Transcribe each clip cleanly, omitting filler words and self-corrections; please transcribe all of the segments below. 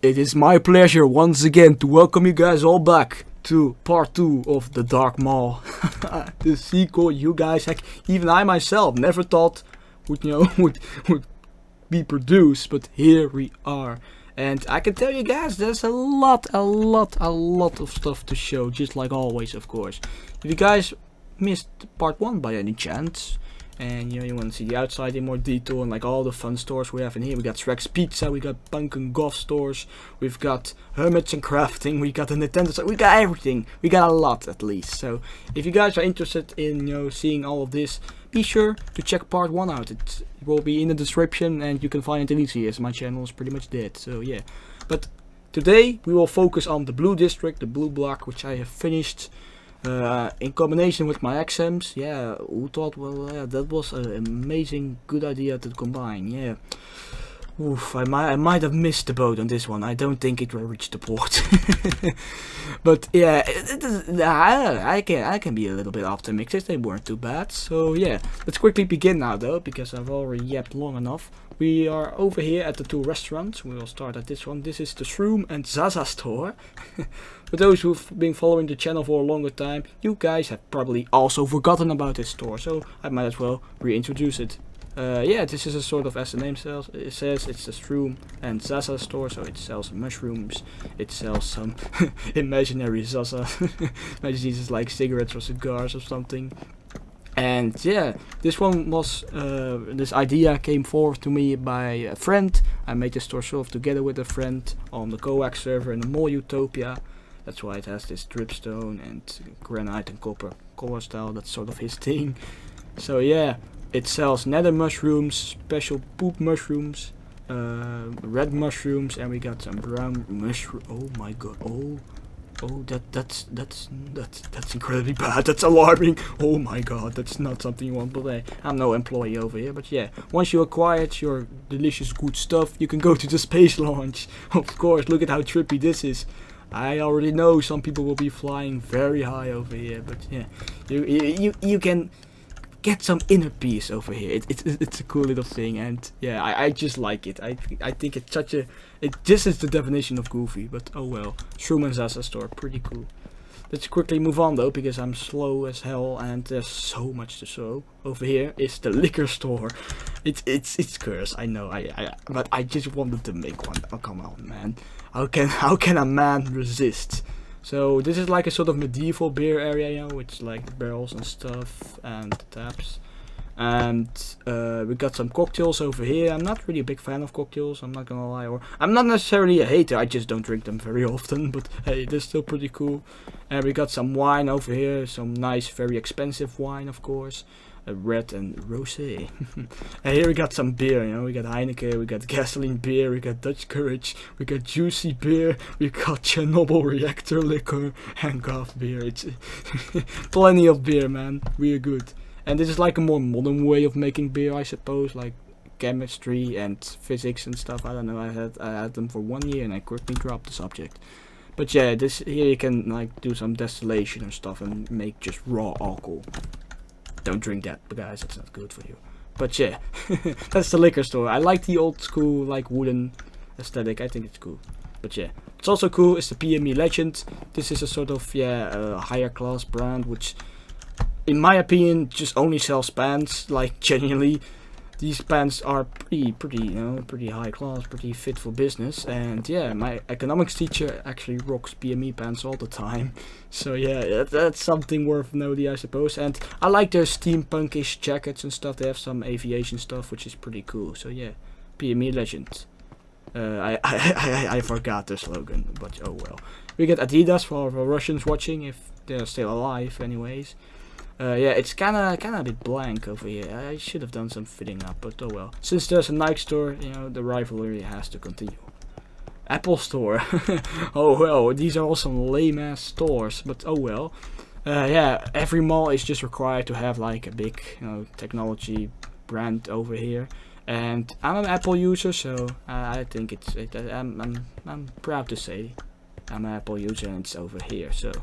It is my pleasure once again to welcome you guys all back to part 2 of The Dark Maul. The sequel you guys, even I myself, never thought would, would be produced, but here we are. And I can tell you guys, there's a lot of stuff to show, just like always, of course. If you guys missed part 1 by any chance, and you want to see the outside in more detail and like all the fun stores we have in here. We got Shrek's Pizza, we got Punk and Goth stores, we've got Hermits and Crafting, we got the Nintendo store, we got everything. We got a lot at least. So if you guys are interested in seeing all of this, be sure to check part 1 out. It will be in the description and you can find it easy as my channel is pretty much dead. So yeah. But today we will focus on the Blue District, the Blue Block, which I have finished. In combination with my exams. Yeah, who thought, well, that was an amazing good idea to combine. Yeah, oof, I might have missed the boat on this one. I don't think it will reach the port. But yeah, I can be a little bit optimistic. They weren't too bad. So yeah, let's quickly begin now though, because I've already yapped long enough. We are over here at the 2 restaurants. We will start at this one. This is the Shroom and Zaza store. For those who've been following the channel for a longer time, you guys have probably also forgotten about this store, so I might as well reintroduce it. Yeah, this is a sort of, as the name says, it's the Shroom and Zaza store, so it sells mushrooms, it sells some imaginary Zaza. Imagine these is like cigarettes or cigars or something. And yeah, this one was, this idea came forward to me by a friend. I made this store sort of together with a friend on the Coax server in the Mall Utopia. That's why it has this dripstone and granite and copper color style. That's sort of his thing. So yeah, it sells nether mushrooms, special poop mushrooms, red mushrooms, and we got some brown mushroom. Oh my god! Oh, that's incredibly bad. That's alarming. Oh my god, that's not something you want. But hey, I'm no employee over here. But yeah, once you acquired your delicious good stuff, you can go to the space launch. Of course, look at how trippy this is. I already know some people will be flying very high over here, but yeah, you can get some inner peace over here. It's a cool little thing, and yeah, I just like it. I think it's such a this is the definition of goofy, but oh well. Shroom and Zaza store, pretty cool. Let's quickly move on though, because I'm slow as hell and there's so much to show. Over here is the liquor store. It's cursed, I know. But I just wanted to make one. Oh come on, man. How can a man resist? So this is like a sort of medieval beer area, with like barrels and stuff and taps. And we got some cocktails over here. I'm not really a big fan of cocktails, I'm not gonna lie. Or I'm not necessarily a hater, I just don't drink them very often. But hey, they're still pretty cool. And we got some wine over here. Some nice, very expensive wine, of course. Red and rosé. And here we got some beer, we got Heineken, we got gasoline beer, we got Dutch Courage, we got juicy beer, we got Chernobyl reactor liquor, and goth beer. It's plenty of beer, man. Really good. And this is like a more modern way of making beer, I suppose, like chemistry and physics and stuff. I don't know. I had them for 1 year and I quickly dropped the subject. But yeah, here you can like do some distillation and stuff and make just raw alcohol. Don't drink that, guys, it's not good for you. But yeah, that's the liquor store. I like the old school, like wooden aesthetic. I think it's cool. But yeah, it's also cool. It's the PME Legend. This is a sort of higher class brand, which, in my opinion, just only sells pants. Like genuinely, these pants are pretty high class, pretty fit for business. And yeah, my economics teacher actually rocks PME pants all the time. So yeah, that's something worth noting, I suppose. And I like their steampunkish jackets and stuff. They have some aviation stuff, which is pretty cool. So yeah, PME Legend. I forgot the slogan, but oh well. We get Adidas for Russians watching, if they're still alive, anyways. Yeah, it's kinda a bit blank over here. I should have done some fitting up, but oh well. Since there's a Nike store, the rivalry has to continue. Apple store. Oh well, these are all some lame ass stores, but oh well. Yeah, every mall is just required to have like a big, technology brand over here. And I'm an Apple user, so I think I'm proud to say I'm an Apple user, and it's over here. So.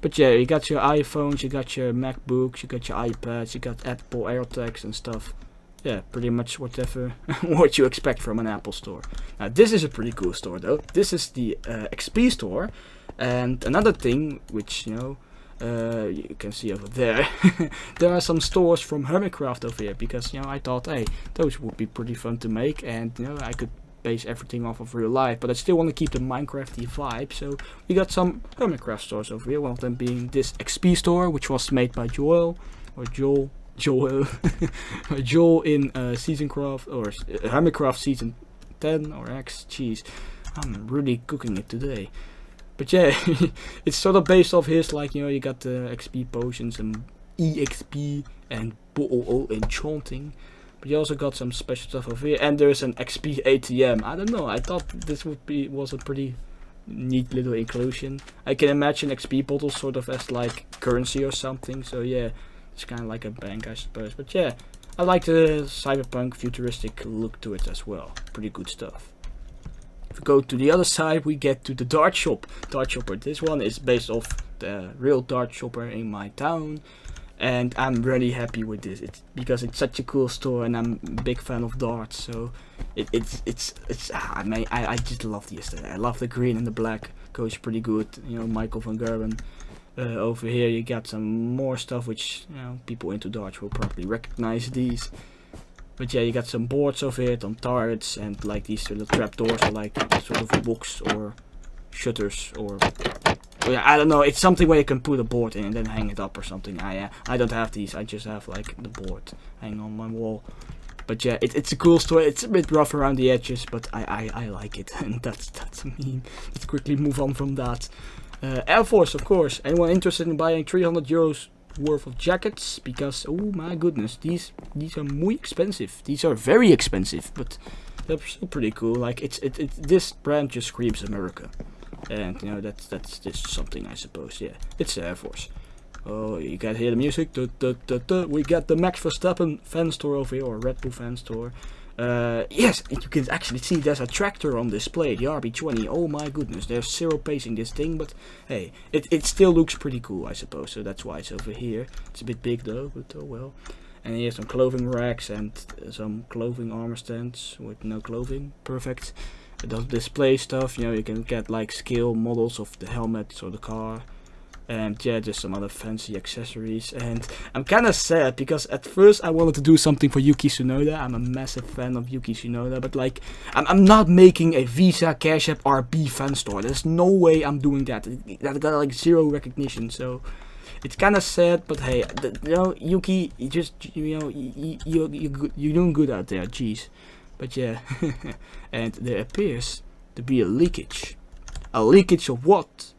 But yeah, you got your iPhones, you got your MacBooks, you got your iPads, you got Apple AirTags and stuff. yeah, pretty much whatever what you expect from an Apple store. Now this is a pretty cool store though. This is the XP store, and another thing which you can see over there, there are some stores from Hermitcraft over here, because I thought, hey, those would be pretty fun to make, and I could base everything off of real life, but I still want to keep the Minecrafty vibe, so we got some Hermitcraft stores over here, one of them being this XP store, which was made by Joel Joel in Seasoncraft, or Hermitcraft Season 10 or X. Jeez, I'm really cooking it today. But yeah, it's sort of based off his, like, you got the XP potions and EXP and BOO enchanting. But you also got some special stuff over here, and there's an XP ATM. I don't know, I thought this was a pretty neat little inclusion. I can imagine XP bottles sort of as like currency or something, so yeah, it's kind of like a bank, I suppose. But yeah, I like the cyberpunk futuristic look to it as well. Pretty good stuff. If we go to the other side, we get to the Dart Shop. Dart Shopper. This one is based off the real Dart Shopper in my town, and I'm really happy with this. It's because it's such a cool store, and I'm a big fan of darts. So I just love the aesthetic. I love the green and the black. Goes pretty good. Michael van Gerwen. Over here you got some more stuff which people into darts will probably recognize these. But yeah, you got some boards over here, some turrets, and like these little trapdoors, or like sort of books or shutters, or yeah, I don't know. It's something where you can put a board in and then hang it up or something. I don't have these. I just have like the board hanging on my wall. But yeah, it's a cool store. It's a bit rough around the edges, but I like it, and that's me. Let's quickly move on from that. Air Force, of course. Anyone interested in buying 300 euros worth of jackets? Because oh my goodness, these are muy expensive. These are very expensive, but they're still pretty cool. Like this brand just screams America, and that's just something, I suppose. Yeah, it's Air Force. Oh, you can hear the music. We got the Max Verstappen fan store over here, or Red Bull fan store. Yes, you can actually see there's a tractor on display, the RB20. Oh my goodness, there's zero pacing this thing, but hey, it still looks pretty cool, I suppose, so that's why it's over here. It's a bit big though, but oh well. And here's some clothing racks and some clothing armor stands with no clothing. Perfect. It does display stuff, you can get like scale models of the helmets or the car. And yeah, just some other fancy accessories. And I'm kind of sad because at first I wanted to do something for Yuki Tsunoda. I'm a massive fan of Yuki Tsunoda, but like I'm not making a Visa Cash App RB fan store. There's no way I'm doing that. That got like zero recognition, so it's kind of sad. But hey, Yuki, you just you're doing good out there. Jeez. But yeah, and there appears to be a leakage. A leakage of what?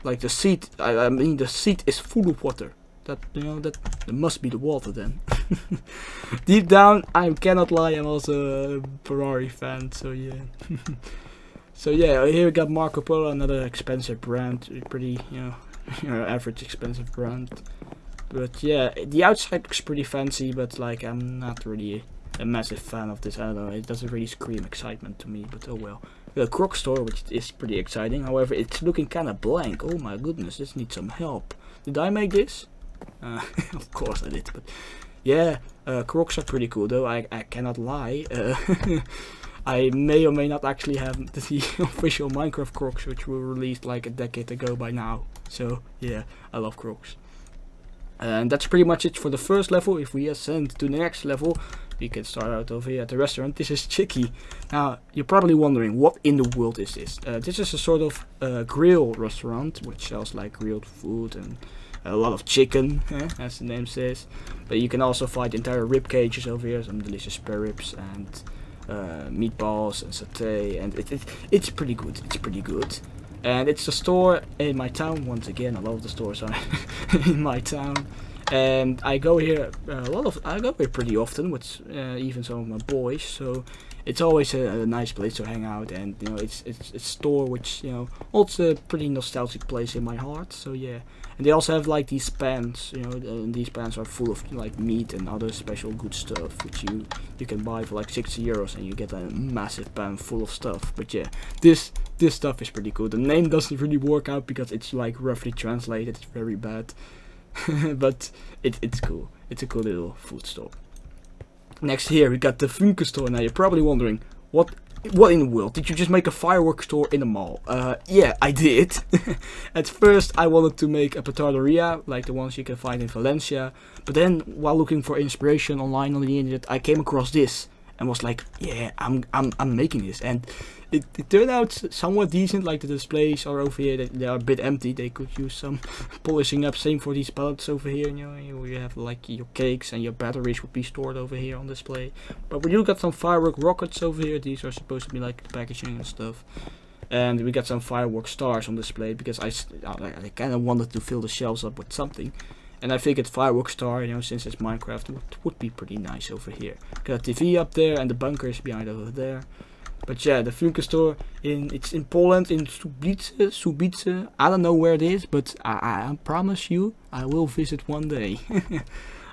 Like the seat, I mean the seat is full of water. That must be the water then. Deep down, I cannot lie, I'm also a Ferrari fan, so yeah. So yeah, here we got Marco Polo, another expensive brand, pretty average expensive brand. But yeah, the outside looks pretty fancy, but like I'm not really a massive fan of this. I don't know, it doesn't really scream excitement to me, but oh well. The Croc store, which is pretty exciting, however it's looking kind of blank. Oh my goodness, this needs some help. Did I make this? Of course I did, but yeah, Crocs are pretty cool though, I cannot lie. I may or may not actually have the official Minecraft Crocs, which were released like a decade ago by now. So yeah, I love Crocs. And that's pretty much it for the first level. If we ascend to the next level, we can start out over here at the restaurant. This is Chicky. Now, you're probably wondering, what in the world is this? This is a sort of grill restaurant, which sells like grilled food and a lot of chicken, as the name says. But you can also find entire rib cages over here, some delicious spare ribs and meatballs and satay. And it's pretty good. It's pretty good. And it's a store in my town. Once again, a lot of the stores are in my town. And I go here I go here pretty often with even some of my boys. So it's always a nice place to hang out, and it's a store which also a pretty nostalgic place in my heart. So yeah, and they also have like these pans. And these pans are full of like meat and other special good stuff, which you can buy for like 60 euros, and you get a massive pan full of stuff. But yeah, this stuff is pretty cool. The name doesn't really work out because it's like roughly translated. It's very bad. But it's cool. It's a cool little food store. Next here we got the Funke store. Now you're probably wondering, what in the world? Did you just make a fireworks store in a mall? Yeah, I did. At first I wanted to make a petarderia, like the ones you can find in Valencia. But then while looking for inspiration online on the internet, I came across this and was like, yeah, I'm making this. And it turned out somewhat decent. Like the displays are over here, they are a bit empty. They could use some polishing up. Same for these pallets over here. You know, you have like your cakes and your batteries would be stored over here on display. But we do got some firework rockets over here. These are supposed to be like the packaging and stuff. And we got some firework stars on display because I kind of wanted to fill the shelves up with something. And I figured firework star, you know, since it's Minecraft, would be pretty nice over here. Got a TV up there and the bunkers behind over there. But yeah, the Funke store, it's in Poland, in Subice. I don't know where it is, but I promise you, I will visit one day.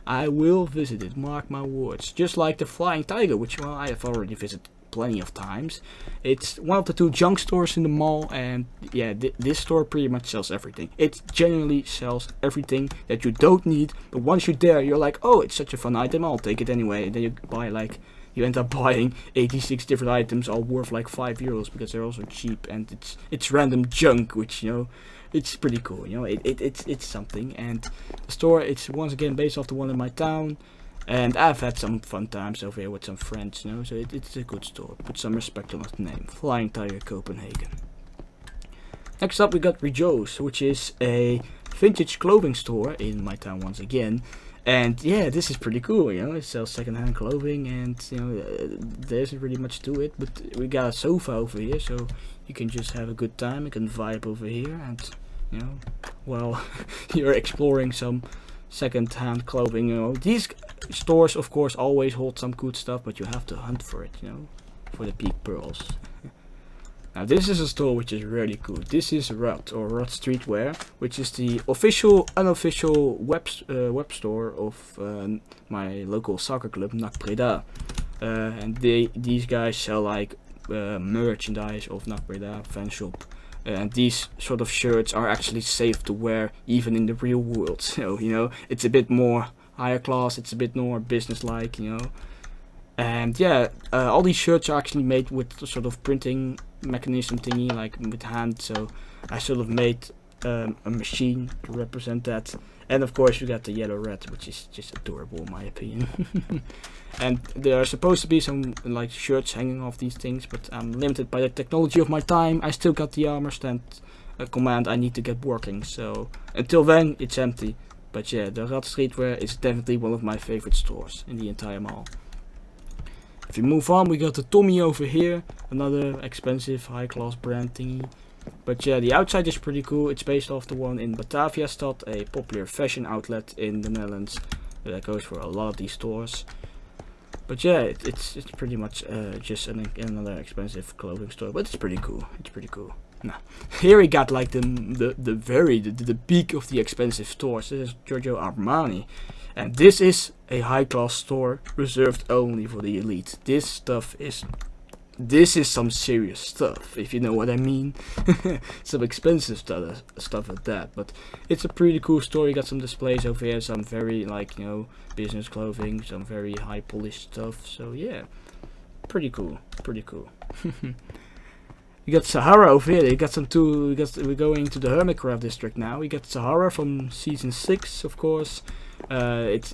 I will visit it, mark my words. Just like the Flying Tiger, which, well, I have already visited plenty of times. It's one of the 2 junk stores in the mall, and yeah, this store pretty much sells everything. It genuinely sells everything that you don't need, but once you're there, you're like, oh, it's such a fun item, I'll take it anyway. And then you buy like, you end up buying 86 different items, all worth like €5 because they're also cheap, and it's random junk, which, you know, it's pretty cool. You know, it's something. And the store, it's once again based off the one in my town, and I've had some fun times over here with some friends, you know, so it's a good store. Put some respect on the name, Flying Tiger Copenhagen. Next up we got Rejoice, which is a vintage clothing store in my town once again. And yeah, this is pretty cool, you know, it sells secondhand clothing, and you know, there isn't really much to it, but we got a sofa over here, so you can just have a good time, you can vibe over here, and you know, well, you're exploring some secondhand clothing, you know. These stores of course always hold some good stuff, but you have to hunt for it, you know, for the peak pearls. Now this is a store which is really cool. This is Rut, or Rut Streetwear, which is the official, unofficial web store of my local soccer club, NAC Breda. And these guys sell like merchandise of NAC Breda fan shop. And these sort of shirts are actually safe to wear even in the real world. So, you know, it's a bit more higher class, it's a bit more business-like, you know. And yeah, all these shirts are actually made with sort of printing mechanism thingy, like with hand. So I sort of made a machine to represent that. And of course you got the yellow red, which is just adorable in my opinion. And there are supposed to be some like shirts hanging off these things, but I'm limited by the technology of my time. I still got the armor stand command I need to get working, so until then it's empty. But yeah, the Rad Streetwear is definitely one of my favorite stores in the entire mall. If we move on, we got the Tommy over here, another expensive high class brand thingy. But yeah, the outside is pretty cool. It's based off the one in Bataviastad, a popular fashion outlet in the Netherlands that goes for a lot of these stores. But yeah, it's pretty much just another expensive clothing store, but it's pretty cool. It's pretty cool. Now, here we got like the peak of the expensive stores. This is Giorgio Armani, and this is a high class store reserved only for the elite. This is some serious stuff, if you know what I mean. Some expensive stuff at that, but it's a pretty cool store. You got some displays over here, some very like, you know, business clothing, some very high polished stuff. So yeah, pretty cool, pretty cool. You got Sahara over here. You got some we're going to the Hermitcraft district now. We got Sahara from season 6, of course. It's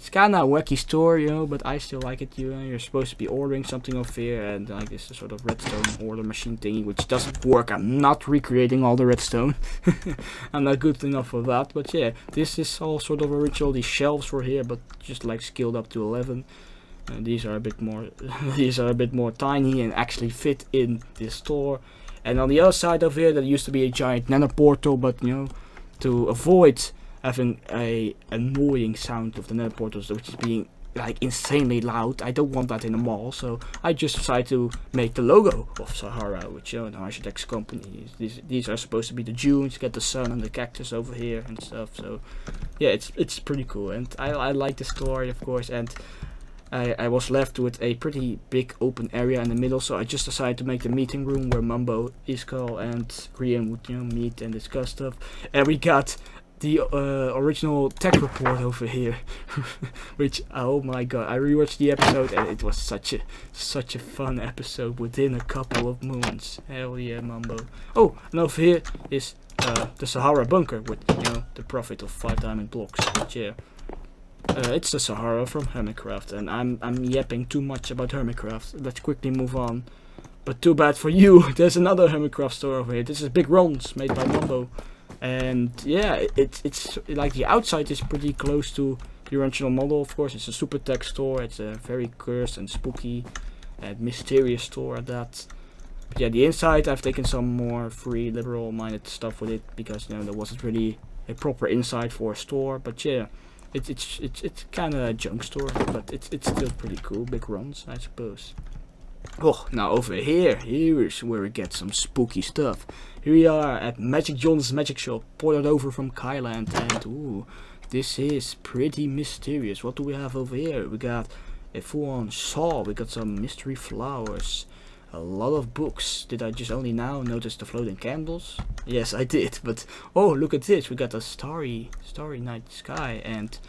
kind of a wacky store, you know, but I still like it. You know, you're supposed to be ordering something off here, and like this sort of redstone order machine thingy, which doesn't work. I'm not recreating all the redstone. I'm not good enough for that. But yeah, this is all sort of original. These shelves were here, but just like scaled up to 11. These are a bit more tiny and actually fit in this store. And on the other side of here, there used to be a giant nether portal, but you know, to avoid having a annoying sound of the nether portals, which is being like insanely loud, I don't want that in the mall, so I just decided to make the logo of Sahara, which, you know, an architect's company. These are supposed to be the dunes, get the sun and the cactus over here and stuff. So yeah, it's pretty cool, and I like the story, of course. And I was left with a pretty big open area in the middle, so I just decided to make the meeting room where Mambo, Iskal and Rian would, you know, meet and discuss stuff. And we got the original tech report over here, which, oh my god, I rewatched the episode and it was such a fun episode within a couple of moons. Hell yeah, Mambo. Oh, and over here is the Sahara bunker with, you know, the profit of 5 diamond blocks. But yeah, it's the Sahara from Hermitcraft, and I'm yapping too much about Hermitcraft. Let's quickly move on. But too bad for you, there's another Hermitcraft store over here. This is Big Ron's, made by Mambo. And yeah, it's like the outside is pretty close to the original model. Of course, it's a super tech store. It's a very cursed and spooky and mysterious store at that. But yeah, the inside, I've taken some more free, liberal-minded stuff with it because, you know, there wasn't really a proper inside for a store. But yeah, it's kind of a junk store, but it's still pretty cool. Big Ron's, I suppose. Oh, now over here's where we get some spooky stuff. Here we are at Magic John's Magic Shop, ported over from Kyland, and ooh, this is pretty mysterious. What do we have over here? We got a full-on saw, we got some mystery flowers, a lot of books. Did I just only now notice the floating candles? Yes, I did, but oh, look at this. We got a starry night sky, and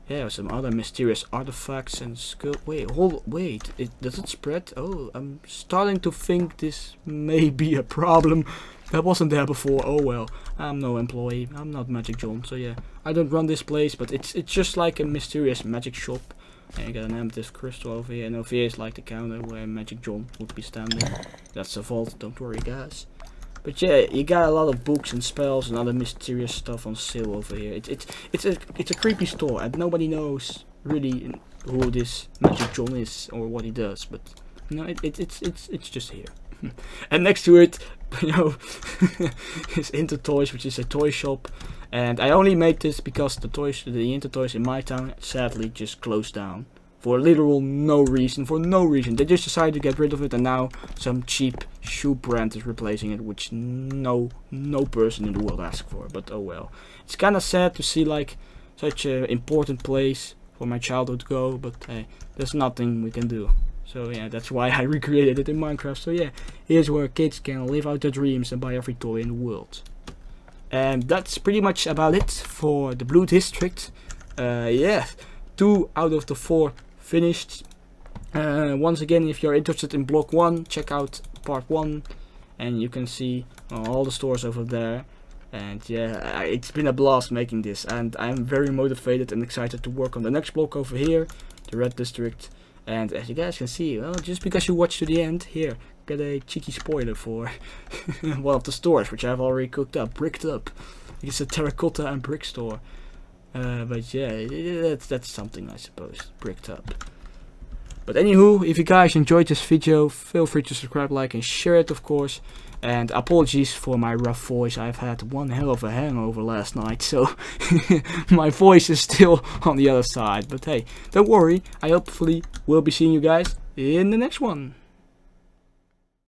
yeah, some other mysterious artifacts and skull. Wait, does it spread? Oh, I'm starting to think this may be a problem. That wasn't there before. Oh well, I'm no employee. I'm not Magic John, so yeah, I don't run this place. But it's just like a mysterious magic shop. And you got an amethyst crystal over here, and over here is like the counter where Magic John would be standing. That's the vault. Don't worry, guys. But yeah, you got a lot of books and spells and other mysterious stuff on sale over here. It's a creepy store, and nobody knows really who this Magic John is or what he does. But you know, it's just here. And next to it, you know, is Intertoys, which is a toy shop. And I only made this because the Intertoys in my town sadly just closed down. For literal no reason, They just decided to get rid of it, and now some cheap shoe brand is replacing it, which no person in the world asked for. But oh well. It's kind of sad to see like such an important place for my childhood to go, but hey, there's nothing we can do. So yeah, that's why I recreated it in Minecraft. So yeah, here's where kids can live out their dreams and buy every toy in the world. And that's pretty much about it for the Blue District. Yeah, 2 out of the 4 finished. Once again, if you're interested in block 1, check out part 1, and you can see all the stores over there. And yeah, it's been a blast making this, and I'm very motivated and excited to work on the next block over here, the Red District. And as you guys can see, well, just because you watch to the end, here, get a cheeky spoiler for one of the stores, which I've already bricked up. It's a terracotta and brick store. But yeah, that's something, I suppose, bricked up. But anywho, if you guys enjoyed this video, feel free to subscribe, like, and share it, of course. And apologies for my rough voice. I've had one hell of a hangover last night, so my voice is still on the other side. But hey, don't worry, I hopefully will be seeing you guys in the next one.